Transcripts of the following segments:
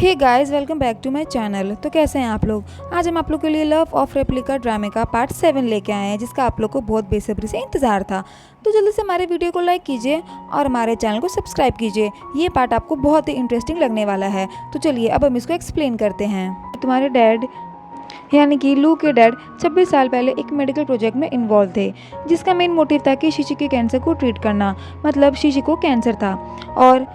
Hey guys, welcome back to my channel. तो कैसे हैं आप लोग। आज हम आप लोग के लिए लव ऑफ रेप्लिका ड्रामे का पार्ट 7 लेके आए हैं, जिसका आप लोग को बहुत बेसब्री से इंतजार था। तो जल्दी से हमारे वीडियो को लाइक कीजिए और हमारे चैनल को सब्सक्राइब कीजिए। ये पार्ट आपको बहुत ही इंटरेस्टिंग लगने वाला है। तो चलिए अब हम इसको एक्सप्लेन करते हैं। तुम्हारे डैड यानी कि लू के डैड 26 साल पहले एक मेडिकल प्रोजेक्ट में इन्वॉल्व थे, जिसका मेन मोटिव था कि शीशी के कैंसर को ट्रीट करना। मतलब शीशी को कैंसर था और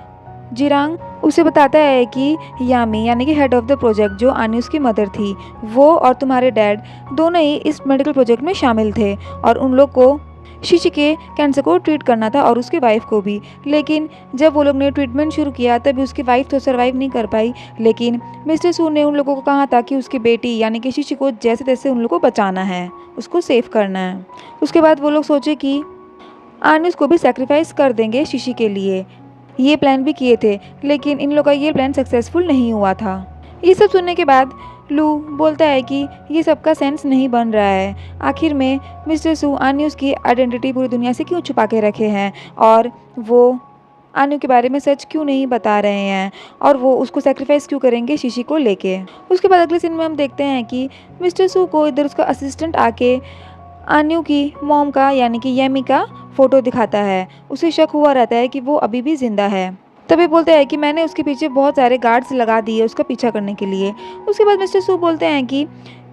जिरांग उसे बताता है कि यामी यानी कि हेड ऑफ द प्रोजेक्ट, जो आनी उसकी मदर थी, वो और तुम्हारे डैड दोनों ही इस मेडिकल प्रोजेक्ट में शामिल थे और उन लोग को शीशी के कैंसर को ट्रीट करना था और उसकी वाइफ को भी। लेकिन जब वो लोग ने ट्रीटमेंट शुरू किया तभी उसकी वाइफ तो सर्वाइव नहीं कर पाई। लेकिन मिस्टर सू ने उन लोगों को कहा था कि उसकी बेटी यानी कि शीशी को जैसे तैसे उन लोगों को बचाना है, उसको सेव करना है। उसके बाद वो लोग सोचे कि आनी उसको भी सेक्रीफाइस कर देंगे शीशी के लिए। ये प्लान भी किए थे, लेकिन इन लोगों का ये प्लान सक्सेसफुल नहीं हुआ था। ये सब सुनने के बाद लू बोलता है कि ये सबका सेंस नहीं बन रहा है। आखिर में मिस्टर सू आनी उसकी आइडेंटिटी पूरी दुनिया से क्यों छुपा के रखे हैं और वो आनी के बारे में सच क्यों नहीं बता रहे हैं और वो उसको सेक्रीफाइस क्यों करेंगे शीशी को लेके। उसके बाद अगले सीन में हम देखते हैं कि मिस्टर सू को इधर उसका असिस्टेंट आके आन्यू की मॉम का यानी कि येमी का फोटो दिखाता है। उसे शक हुआ रहता है कि वो अभी भी जिंदा है। तभी बोलते हैं कि मैंने उसके पीछे बहुत सारे गार्ड्स लगा दिए उसका पीछा करने के लिए। उसके बाद मिस्टर सू बोलते हैं कि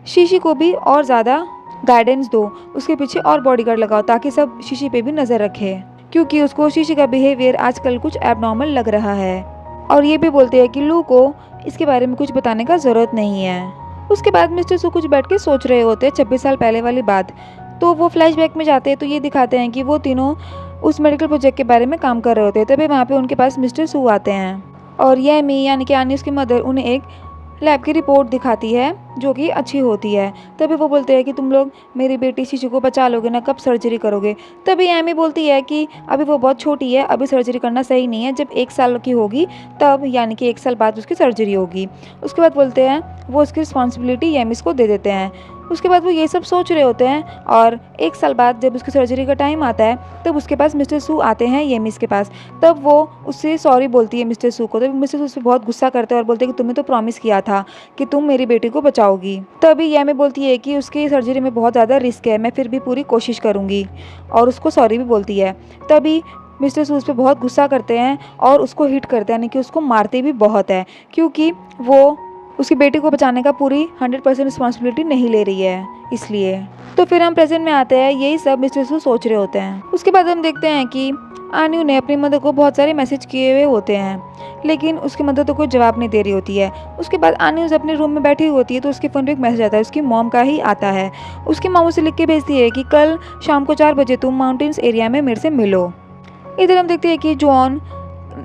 शीशी को भी और ज़्यादा गाइडेंस दो, उसके पीछे और बॉडीगार्ड लगाओ ताकि सब शीशी पे भी नज़र रखे, क्योंकि उसको शीशी का बिहेवियर आजकल कुछ एबनॉर्मल लग रहा है। और ये भी बोलते हैं कि लू को इसके बारे में कुछ बताने का ज़रूरत नहीं है। उसके बाद मिस्टर सू कुछ बैठ के सोच रहे होते हैं 26 साल पहले वाली बात। तो वो फ्लैशबैक में जाते हैं तो ये दिखाते हैं कि वो तीनों उस मेडिकल प्रोजेक्ट के बारे में काम कर रहे होते हैं। तभी वहाँ पे उनके पास मिस्टर सू आते हैं और येमी यानी कि आनी उसकी मदर उन्हें एक लैब की रिपोर्ट दिखाती है जो कि अच्छी होती है। तभी वो बोलते हैं कि तुम लोग मेरी बेटी शीशु को बचा लोगे ना, कब सर्जरी करोगे। तभी एमी बोलती है कि अभी वो बहुत छोटी है, अभी सर्जरी करना सही नहीं है, जब 1 साल की होगी तब, यानी कि 1 साल बाद उसकी सर्जरी होगी। उसके बाद बोलते हैं वो उसकी रिस्पॉन्सिबिलिटी येमिस को दे देते हैं। उसके बाद वो ये सब सोच रहे होते हैं और 1 साल बाद जब उसकी सर्जरी का टाइम आता है तब उसके पास मिस्टर सू आते हैं येमिस के पास। तब वो उससे सॉरी बोलती है मिस्टर सू को। तब मिस्टर सू उससे बहुत गुस्सा करते हैं और बोलते हैं कि तुमने तो प्रॉमिस किया था कि तुम मेरी बेटी को बचाओगी। तभी येमी बोलती है कि उसकी सर्जरी में बहुत ज़्यादा रिस्क है, मैं फिर भी पूरी कोशिश करूँगी, और उसको सॉरी भी बोलती है। तभी मिस्टर सू उस पर बहुत गुस्सा करते हैं और उसको हिट करते हैं, यानी कि उसको मारते भी बहुत है, क्योंकि वो उसकी बेटी को बचाने का पूरी 100% रिस्पॉन्सिबिलिटी नहीं ले रही है इसलिए। तो फिर हम प्रेजेंट में आते हैं, यही सब मिस्टर सू सोच रहे होते हैं। उसके बाद हम देखते हैं कि आन्यू ने अपनी मदर को बहुत सारे मैसेज किए हुए होते हैं, लेकिन उसकी मदर तो कोई जवाब नहीं दे रही होती है। उसके बाद आन्यू अपने रूम में बैठी हुई होती है तो उसके फ़ोन पे एक मैसेज आता है, उसकी मॉम का ही आता है। उसकी मॉम उसे लिख के भेजती है कि कल शाम को 4 बजे तुम माउंटेन्स एरिया में मेरे से मिलो। इधर हम देखते हैं कि जॉन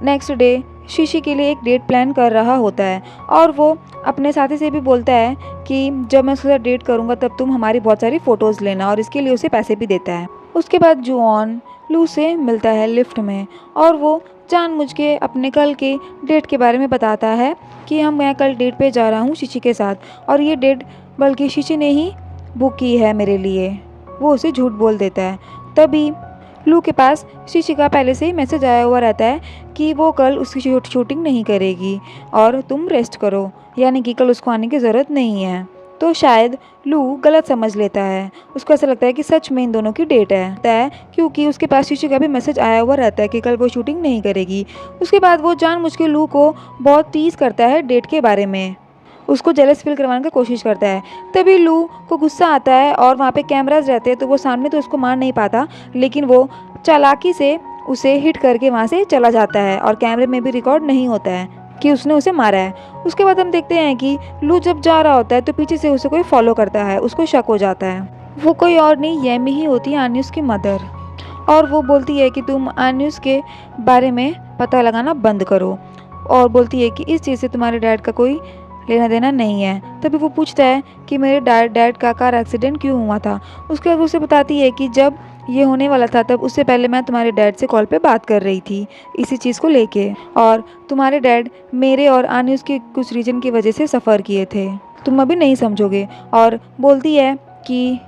नेक्स्ट डे शीशी के लिए एक डेट प्लान कर रहा होता है और वो अपने साथी से भी बोलता है कि जब मैं उसके साथ डेट करूँगा तब तुम हमारी बहुत सारी फ़ोटोज़ लेना, और इसके लिए उसे पैसे भी देता है। उसके बाद जॉन लू से मिलता है लिफ्ट में और वो जानबूझ के अपने कल के डेट के बारे में बताता है कि मैं कल डेट पे जा रहा हूँ शीशी के साथ, और ये डेट बल्कि शीशी ने ही बुक की है मेरे लिए। वो उसे झूठ बोल देता है। तभी लू के पास शीशी का पहले से ही मैसेज आया हुआ रहता है कि वो कल उसकी शूटिंग नहीं करेगी और तुम रेस्ट करो, यानी कि कल उसको आने की ज़रूरत नहीं है। तो शायद लू गलत समझ लेता है, उसको ऐसा लगता है कि सच में इन दोनों की डेट है, क्योंकि उसके पास शीशी का भी मैसेज आया हुआ रहता है कि कल वो शूटिंग नहीं करेगी। उसके बाद वो जानबूझ के लू को बहुत टीज करता है डेट के बारे में, उसको जेलस फील करवाने की कोशिश करता है। तभी लू को गुस्सा आता है और वहाँ पे कैमराज रहते हैं तो वो सामने तो उसको मार नहीं पाता, लेकिन वो चालाकी से उसे हिट करके वहाँ से चला जाता है और कैमरे में भी रिकॉर्ड नहीं होता है कि उसने उसे मारा है। उसके बाद हम देखते हैं कि लू जब जा रहा होता है तो पीछे से उसे कोई फॉलो करता है, उसको शक हो जाता है। वो कोई और नहीं येमी ही होती है, आन्यूस की मदर, और वो बोलती है कि तुम आन्यूस के बारे में पता लगाना बंद करो, और बोलती है कि इस चीज़ से तुम्हारे डैड का कोई लेना देना नहीं है। तभी वो पूछता है कि मेरे डैड का कार एक्सीडेंट क्यों हुआ था। उसके बाद उसे बताती है कि जब ये होने वाला था तब उससे पहले मैं तुम्हारे डैड से कॉल पे बात कर रही थी इसी चीज़ को लेके, और तुम्हारे डैड मेरे और आन्यूस के कुछ रीजन की वजह से सफ़र किए थे, तुम अभी नहीं समझोगे। और बोलती है कि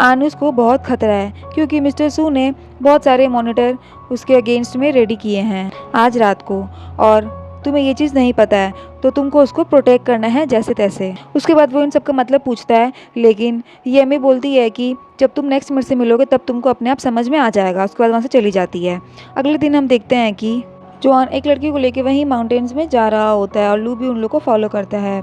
आन्यूस को बहुत खतरा है क्योंकि मिस्टर सू ने बहुत सारे मॉनिटर उसके अगेंस्ट में रेडी किए हैं आज रात को, और तुम्हें ये चीज़ नहीं पता है, तो तुमको उसको प्रोटेक्ट करना है जैसे तैसे। उसके बाद वो इन सब का मतलब पूछता है, लेकिन येमी बोलती है कि जब तुम नेक्स्ट मेरे से मिलोगे तब तुमको अपने आप समझ में आ जाएगा। उसके बाद वहाँ से चली जाती है। अगले दिन हम देखते हैं कि जॉन एक लड़की को लेके वहीं माउंटेन्स में जा रहा होता है और लू भी उन लोग को फॉलो करता है।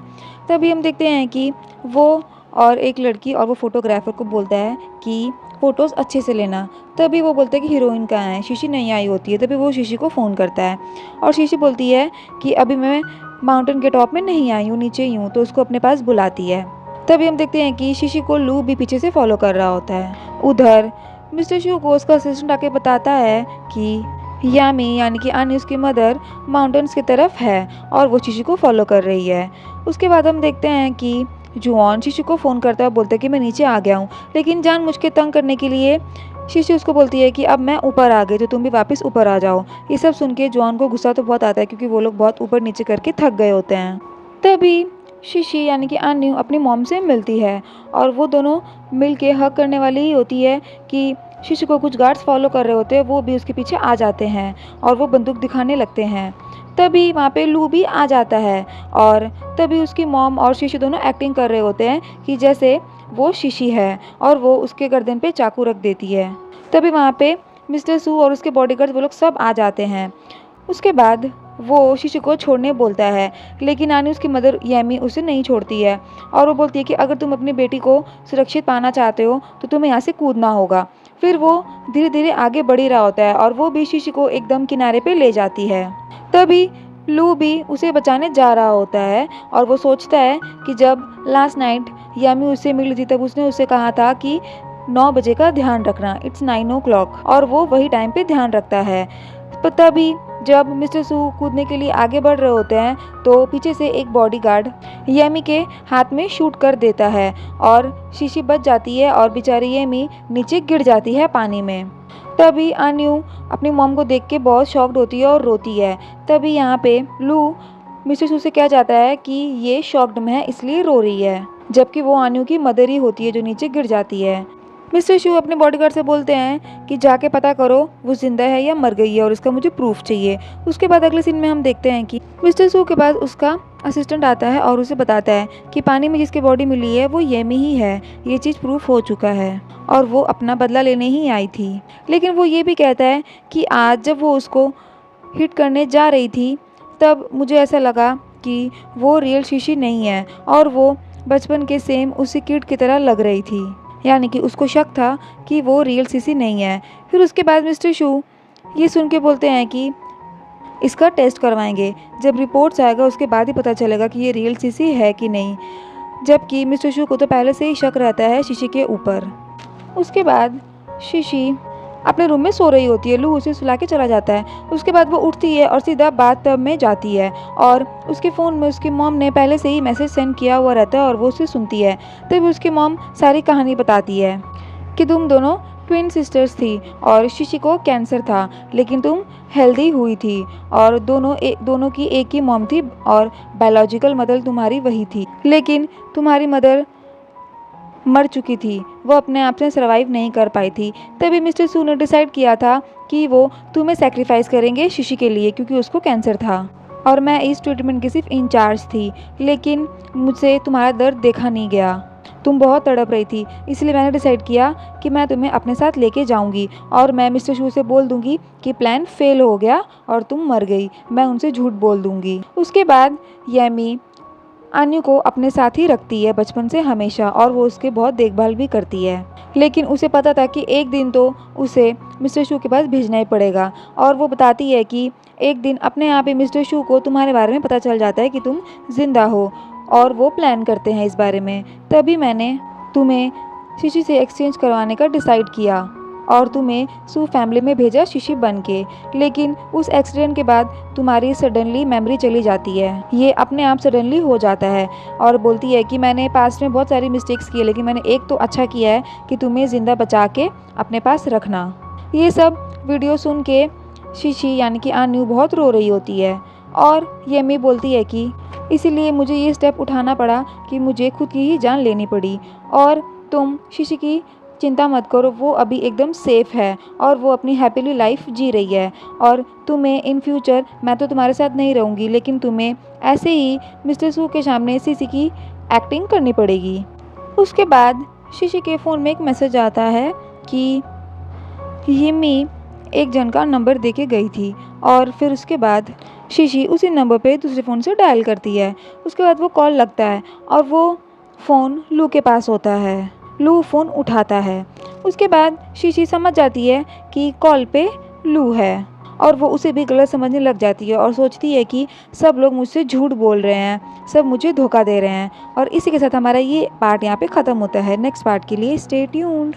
तभी हम देखते हैं कि वो और एक लड़की और वो फोटोग्राफर को बोलता है कि फ़ोटोज़ अच्छे से लेना। तभी वो बोलता है कि हीरोइन कहाँ है, शीशी नहीं आई होती है। तभी वो शीशी को फ़ोन करता है और शीशी बोलती है कि अभी मैं माउंटेन के टॉप में नहीं आई हूँ, नीचे ही हूँ, तो उसको अपने पास बुलाती है। तभी हम देखते हैं कि शीशी को लू भी पीछे से फॉलो कर रहा होता है। उधर मिस्टर शू को उसका असिस्टेंट आके बताता है कि यामी यानी कि आनी उसकी मदर माउंटेन्स की तरफ है और वो शीशी को फॉलो कर रही है। उसके बाद हम देखते हैं कि जॉन शीशी को फ़ोन करता है और बोलता है कि मैं नीचे आ गया हूँ, लेकिन जान मुझ के तंग करने के लिए शीशी उसको बोलती है कि अब मैं ऊपर आ गई तो तुम भी वापस ऊपर आ जाओ। ये सब सुन के जॉन को गुस्सा तो बहुत आता है क्योंकि वो लोग बहुत ऊपर नीचे करके थक गए होते हैं। तभी शीशी यानी कि आन्यू अपनी मॉम से मिलती है और वो दोनों मिल के हक करने वाली ही होती है कि शीशी को कुछ गार्ड्स फॉलो कर रहे होते हैं, वो भी उसके पीछे आ जाते हैं और वो बंदूक दिखाने लगते हैं। तभी वहाँ पे लू भी आ जाता है और तभी उसकी मॉम और शीशी दोनों एक्टिंग कर रहे होते हैं कि जैसे वो शीशी है और वो उसके गर्दन पे चाकू रख देती है। तभी वहाँ पे मिस्टर सू और उसके बॉडीगार्ड्स वो लोग सब आ जाते हैं। उसके बाद वो शीशी को छोड़ने बोलता है, लेकिन आनी उसकी मदर येमी उसे नहीं छोड़ती है और वो बोलती है कि अगर तुम अपनी बेटी को सुरक्षित पाना चाहते हो तो तुम्हें यहाँ से कूदना होगा। फिर वो धीरे धीरे आगे बढ़ ही रहा होता है और वो भी शीशी को एकदम किनारे पे ले जाती है। तभी लू भी उसे बचाने जा रहा होता है और वो सोचता है कि जब लास्ट नाइट यामी उससे मिली थी तब उसने उसे कहा था कि 9 बजे का ध्यान रखना, इट्स 9 o'clock, और वो वही टाइम पे ध्यान रखता है। तभी जब मिस्टर सू कूदने के लिए आगे बढ़ रहे होते हैं तो पीछे से एक बॉडीगार्ड येमी के हाथ में शूट कर देता है और शीशी बच जाती है और बेचारी येमी नीचे गिर जाती है पानी में। तभी आन्यू अपनी मॉम को देख के बहुत शॉक्ड होती है और रोती है। तभी यहाँ पे लू मिस्टर सू से कह जाता है कि ये शॉक्ड में है इसलिए रो रही है, जबकि वो आन्यू की मदर ही होती है जो नीचे गिर जाती है। मिस्टर शू अपने बॉडीगार्ड से बोलते हैं कि जाके पता करो वो जिंदा है या मर गई है और इसका मुझे प्रूफ चाहिए। उसके बाद अगले सीन में हम देखते हैं कि मिस्टर शू के पास उसका असिस्टेंट आता है और उसे बताता है कि पानी में जिसकी बॉडी मिली है वो येमी ही है, ये चीज़ प्रूफ हो चुका है और वो अपना बदला लेने ही आई थी। लेकिन वो ये भी कहता है कि आज जब वो उसको हिट करने जा रही थी तब मुझे ऐसा लगा कि वो रियल शीशी नहीं है और वो बचपन के सेम उसी किड की तरह लग रही थी, यानी कि उसको शक था कि वो रियल शीशी नहीं है। फिर उसके बाद मिस्टर शू ये सुन के बोलते हैं कि इसका टेस्ट करवाएंगे, जब रिपोर्ट्स आएगा उसके बाद ही पता चलेगा कि ये रियल शीशी है कि नहीं। जबकि मिस्टर शू को तो पहले से ही शक रहता है शीशी के ऊपर। उसके बाद शीशी अपने रूम में सो रही होती है, लू उसे सुला के चला जाता है। उसके बाद वो उठती है और सीधा बाथटब में जाती है और उसके फ़ोन में उसकी मॉम ने पहले से ही मैसेज सेंड किया हुआ रहता है और वो उसे सुनती है। तभी उसकी मॉम सारी कहानी बताती है कि तुम दोनों ट्विन सिस्टर्स थी और शीशी को कैंसर था, लेकिन तुम हेल्दी हुई थी और दोनों की एक ही मॉम थी और बायोलॉजिकल मदर तुम्हारी वही थी, लेकिन तुम्हारी मदर मर चुकी थी, वो अपने आप से सर्वाइव नहीं कर पाई थी। तभी मिस्टर सू ने डिसाइड किया था कि वो तुम्हें सेक्रीफाइस करेंगे शीशी के लिए क्योंकि उसको कैंसर था और मैं इस ट्रीटमेंट की सिर्फ इंचार्ज थी, लेकिन मुझसे तुम्हारा दर्द देखा नहीं गया, तुम बहुत तड़प रही थी, इसलिए मैंने डिसाइड किया कि मैं तुम्हें अपने साथ लेके जाऊंगी और मैं मिस्टर शू से बोल दूंगी कि प्लान फेल हो गया और तुम मर गई, मैं उनसे झूठ बोल दूंगी। उसके बाद येमी आन्यू को अपने साथ ही रखती है बचपन से हमेशा और वो उसके बहुत देखभाल भी करती है, लेकिन उसे पता था कि एक दिन तो उसे मिस्टर शू के पास भेजना ही पड़ेगा और वो बताती है कि एक दिन अपने आप ही मिस्टर शू को तुम्हारे बारे में पता चल जाता है कि तुम जिंदा हो और वो प्लान करते हैं इस बारे में। तभी मैंने तुम्हें शीशी से एक्सचेंज करवाने का डिसाइड किया और तुम्हें सू फैमिली में भेजा शीशी बन के, लेकिन उस एक्सीडेंट के बाद तुम्हारी सडनली मेमोरी चली जाती है, ये अपने आप सडनली हो जाता है और बोलती है कि मैंने पास्ट में बहुत सारी मिस्टेक्स की लेकिन मैंने एक तो अच्छा किया है कि तुम्हें ज़िंदा बचा के अपने पास रखना। ये सब वीडियो सुन के शीशी यानी कि आन्यू बहुत रो रही होती है और येमी बोलती है कि इसीलिए मुझे ये स्टेप उठाना पड़ा कि मुझे खुद की ही जान लेनी पड़ी और तुम शीशी की चिंता मत करो, वो अभी एकदम सेफ़ है और वो अपनी हैप्पीली लाइफ जी रही है। और तुम्हें इन फ्यूचर मैं तो तुम्हारे साथ नहीं रहूँगी, लेकिन तुम्हें ऐसे ही मिस्टर सू के सामने सीसी की एक्टिंग करनी पड़ेगी। उसके बाद शीशी के फ़ोन में एक मैसेज आता है कि यिमी एक जन का नंबर दे के गई थी, और फिर उसके बाद शीशी उसी नंबर पे दूसरे फ़ोन से डायल करती है। उसके बाद वो कॉल लगता है और वो फ़ोन लू के पास होता है। लू फ़ोन उठाता है। उसके बाद शीशी समझ जाती है कि कॉल पे लू है, और वो उसे भी गलत समझने लग जाती है और सोचती है कि सब लोग मुझसे झूठ बोल रहे हैं, सब मुझे धोखा दे रहे हैं। और इसी के साथ हमारा ये पार्ट यहाँ पे ख़त्म होता है। नेक्स्ट पार्ट के लिए स्टे ट्यून्ड।